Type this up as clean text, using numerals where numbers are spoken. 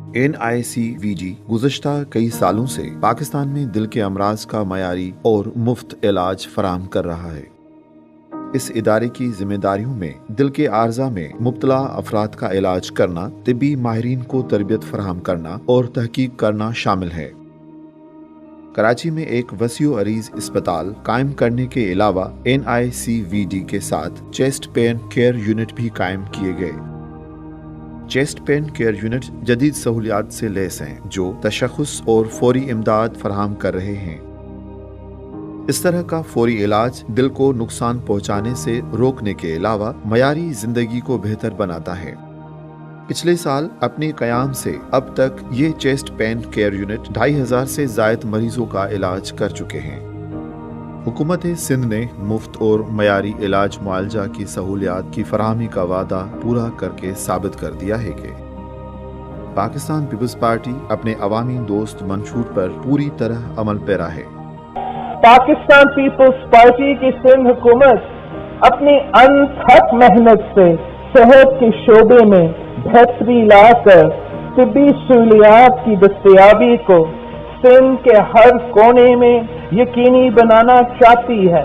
NICVD गुज़श्ता कई सालों से पाकिस्तान में दिल के अमराज का मयारी और मुफ्त इलाज फराहम कर रहा है। इस इदारे की जिम्मेदारियों में दिल के आर्जा में मुब्तला अफराद का इलाज करना, तिब्बी माहिरीन को तरबियत फराहम करना और तहकीक करना शामिल है। कराची में एक वसीउ अरीज अस्पताल कायम करने के अलावा NICVD के साथ चेस्ट पेन केयर यूनिट भी कायम किए गए। चेस्ट पेन केयर यूनिट जदीद सहूलियात से लैस हैं जो तशख़्ख़ुस और फौरी इमदाद फराहम कर रहे हैं। इस तरह का फौरी इलाज दिल को नुकसान पहुंचाने से रोकने के अलावा मयारी जिंदगी को बेहतर बनाता है। पिछले साल अपने क़याम से अब तक ये चेस्ट पेन केयर यूनिट 2500 से ज़ायद मरीजों का इलाज कर चुके हैं। हुकूमत सिंध ने मुफ्त और मयारी इलाज मुआलजा की सहूलियात की फराहमी का वादा पूरा करके साबित कर दिया है कि पाकिस्तान पीपल्स पार्टी अपने अवामी दोस्त मंशूर पर पूरी तरह अमल पैरा है। पाकिस्तान पीपल्स पार्टी की सिंध हुकूमत अपनी अनथक मेहनत से सेहत के शोबे में बेहतरी लाकर तिब्बी सहूलियात की दस्तयाबी को सिंध के हर कोने में यकीनी बनाना चाहती है।